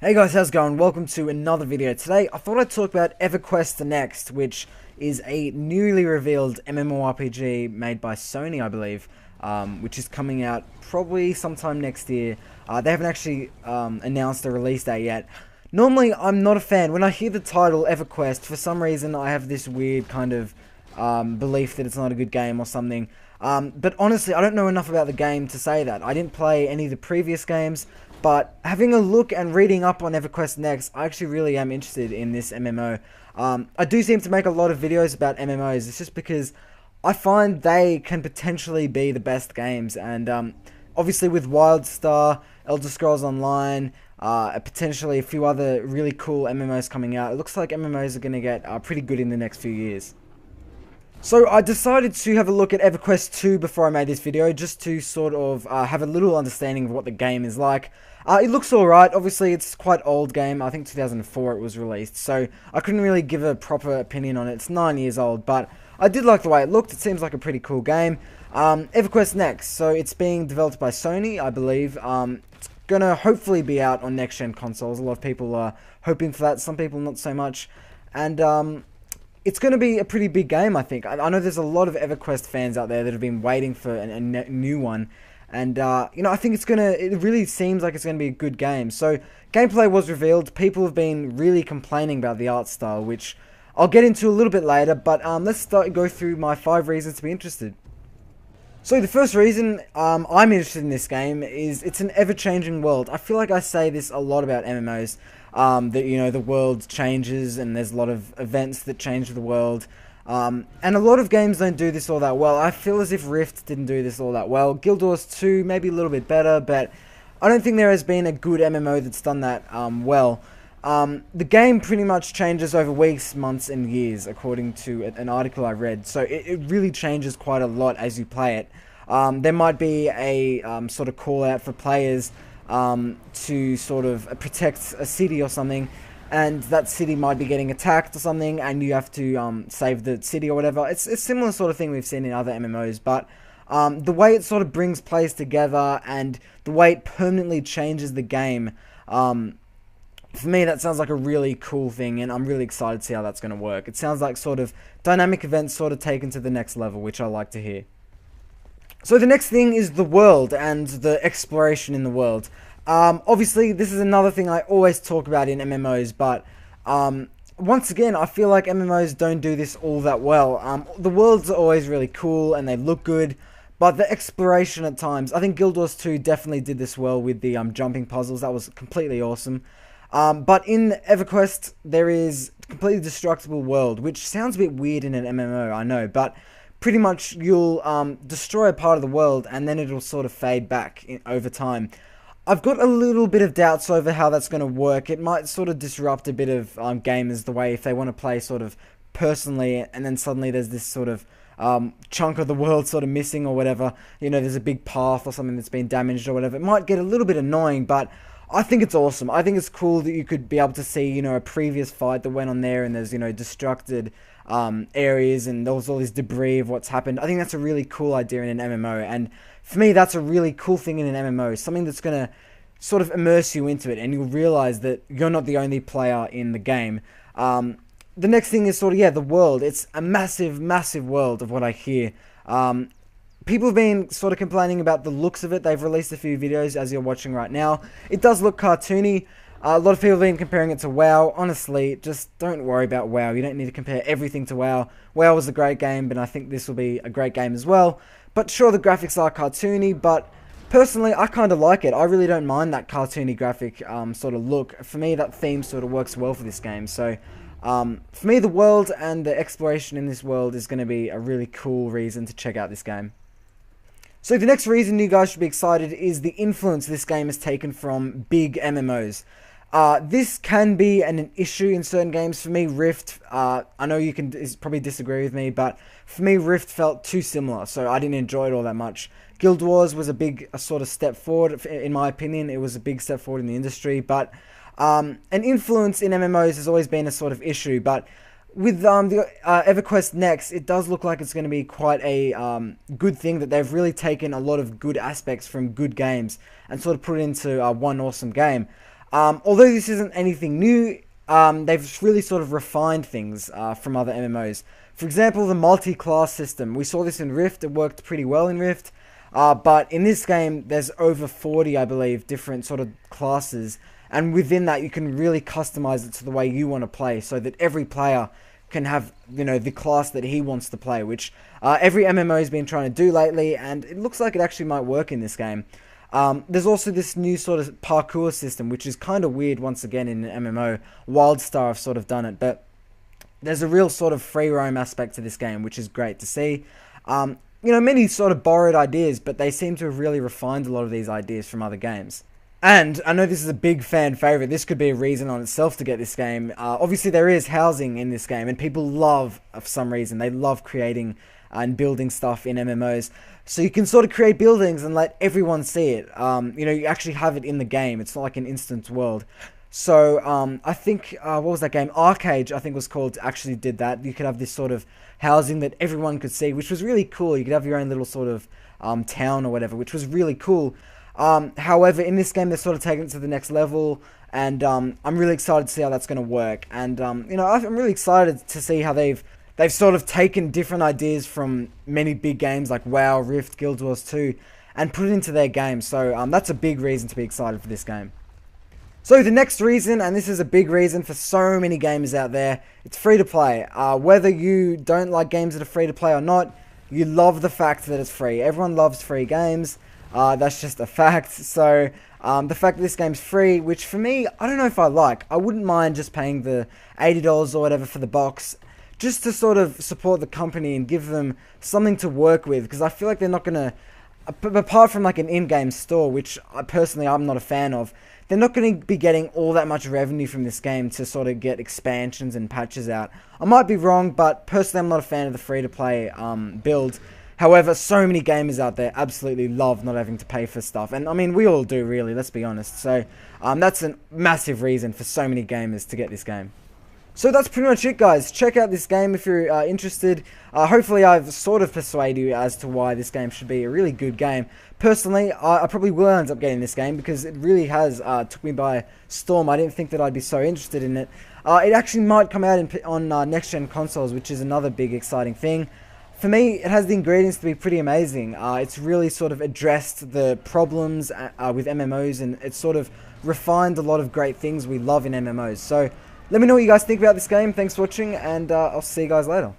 Hey guys, how's it going? Welcome to another video. Today, I thought I'd talk about Everquest Next, which is a newly revealed MMORPG made by Sony, I believe, which is coming out probably sometime next year. They haven't actually announced a release date yet. Normally, I'm not a fan. When I hear the title Everquest, for some reason, I have this weird kind of belief that it's not a good game or something. But honestly, I don't know enough about the game to say that. I didn't play any of the previous games. But having a look and reading up on Everquest Next, I actually really am interested in this MMO. I do seem to make a lot of videos about MMOs. It's just because I find they can potentially be the best games. And obviously with WildStar, Elder Scrolls Online, potentially a few other really cool MMOs coming out, it looks like MMOs are going to get pretty good in the next few years. So I decided to have a look at Everquest 2 before I made this video, just to sort of have a little understanding of what the game is like. It looks alright. Obviously it's quite old game. I think 2004 it was released, so I couldn't really give a proper opinion on it. It's 9 years old, but I did like the way it looked. It seems like a pretty cool game. Everquest Next, so it's being developed by Sony, I believe. It's gonna hopefully be out on next-gen consoles. A lot of people are hoping for that, some people not so much. And it's going to be a pretty big game, I think. I know there's a lot of EverQuest fans out there that have been waiting for a new one. And, I think it really seems like it's going to be a good game. So, gameplay was revealed. People have been really complaining about the art style, which I'll get into a little bit later. But let's go through my 5 reasons to be interested. So the first reason I'm interested in this game is it's an ever-changing world. I feel like I say this a lot about MMOs, that, the world changes and there's a lot of events that change the world. And a lot of games don't do this all that well. I feel as if Rift didn't do this all that well. Guild Wars 2, maybe a little bit better, but I don't think there has been a good MMO that's done that well. The game pretty much changes over weeks, months, and years, according to an article I read. So it really changes quite a lot as you play it. There might be a sort of call out for players to sort of protect a city or something, and that city might be getting attacked or something, and you have to save the city or whatever. It's a similar sort of thing we've seen in other MMOs, but the way it sort of brings players together and the way it permanently changes the game, for me, that sounds like a really cool thing, and I'm really excited to see how that's going to work. It sounds like sort of dynamic events sort of taken to the next level, which I like to hear. So the next thing is the world and the exploration in the world. Obviously, this is another thing I always talk about in MMOs, but once again, I feel like MMOs don't do this all that well. The worlds are always really cool, and they look good, but the exploration at times, I think Guild Wars 2 definitely did this well with the jumping puzzles. That was completely awesome. But in EverQuest, there is a completely destructible world, which sounds a bit weird in an MMO, I know, but pretty much you'll destroy a part of the world, and then it'll sort of fade back over time. I've got a little bit of doubts over how that's going to work. It might sort of disrupt a bit of gamers the way if they want to play sort of personally, and then suddenly there's this sort of chunk of the world sort of missing or whatever. There's a big path or something that's been damaged or whatever. It might get a little bit annoying, but I think it's awesome. I think it's cool that you could be able to see, a previous fight that went on there, and there's, destructed areas, and there was all this debris of what's happened. I think that's a really cool idea in an MMO, and for me, that's a really cool thing in an MMO. Something that's going to sort of immerse you into it, and you'll realize that you're not the only player in the game. The next thing is sort of, the world. It's a massive, massive world of what I hear. People have been sort of complaining about the looks of it. They've released a few videos as you're watching right now. It does look cartoony. A lot of people have been comparing it to WoW. Honestly, just don't worry about WoW. You don't need to compare everything to WoW. WoW was a great game, but I think this will be a great game as well. But sure, the graphics are cartoony, but personally, I kind of like it. I really don't mind that cartoony graphic sort of look. For me, that theme sort of works well for this game. So, for me, the world and the exploration in this world is going to be a really cool reason to check out this game. So the next reason you guys should be excited is the influence this game has taken from big MMOs. This can be an issue in certain games. For me, Rift, I know you can probably disagree with me, but for me, Rift felt too similar, so I didn't enjoy it all that much. Guild Wars was a sort of step forward, in my opinion. It was a big step forward in the industry, but an influence in MMOs has always been a sort of issue, but with the EverQuest Next, it does look like it's going to be quite a good thing, that they've really taken a lot of good aspects from good games and sort of put it into one awesome game. Although this isn't anything new, they've really sort of refined things from other MMOs. For example, the multi-class system. We saw this in Rift. It worked pretty well in Rift. But in this game, there's over 40, I believe, different sort of classes. And within that, you can really customize it to the way you want to play, so that every player can have, the class that he wants to play, which every MMO has been trying to do lately, and it looks like it actually might work in this game. There's also this new sort of parkour system, which is kind of weird once again in an MMO. WildStar have sort of done it, but there's a real sort of free roam aspect to this game, which is great to see. Many sort of borrowed ideas, but they seem to have really refined a lot of these ideas from other games. And I know this is a big fan favorite. This could be a reason on itself to get this game. Obviously, there is housing in this game, and people love, for some reason, they love creating and building stuff in MMOs. So you can sort of create buildings and let everyone see it. You actually have it in the game. It's not like an instant world. So I think, what was that game? Arcade, I think was called, actually did that. You could have this sort of housing that everyone could see, which was really cool. You could have your own little sort of town or whatever, which was really cool. However, in this game, they're sort of taking it to the next level, and I'm really excited to see how that's going to work. And I'm really excited to see how they've sort of taken different ideas from many big games like WoW, Rift, Guild Wars 2, and put it into their game. So that's a big reason to be excited for this game. So the next reason, and this is a big reason for so many gamers out there, it's free to play. Whether you don't like games that are free to play or not, you love the fact that it's free. Everyone loves free games. That's just a fact. So the fact that this game's free, which for me, I don't know if I like. I wouldn't mind just paying the $80 or whatever for the box, just to sort of support the company and give them something to work with, because I feel like they're not going to, apart from like an in-game store, which personally I'm not a fan of, they're not going to be getting all that much revenue from this game to sort of get expansions and patches out. I might be wrong, but personally I'm not a fan of the free-to-play build. However, so many gamers out there absolutely love not having to pay for stuff. And I mean, we all do, really, let's be honest. So that's a massive reason for so many gamers to get this game. So that's pretty much it, guys. Check out this game if you're interested. Hopefully I've sort of persuaded you as to why this game should be a really good game. Personally, I probably will end up getting this game, because it really has took me by storm. I didn't think that I'd be so interested in it. It actually might come out on next-gen consoles, which is another big exciting thing. For me, it has the ingredients to be pretty amazing. It's really sort of addressed the problems with MMOs, and it's sort of refined a lot of great things we love in MMOs. So let me know what you guys think about this game. Thanks for watching, and I'll see you guys later.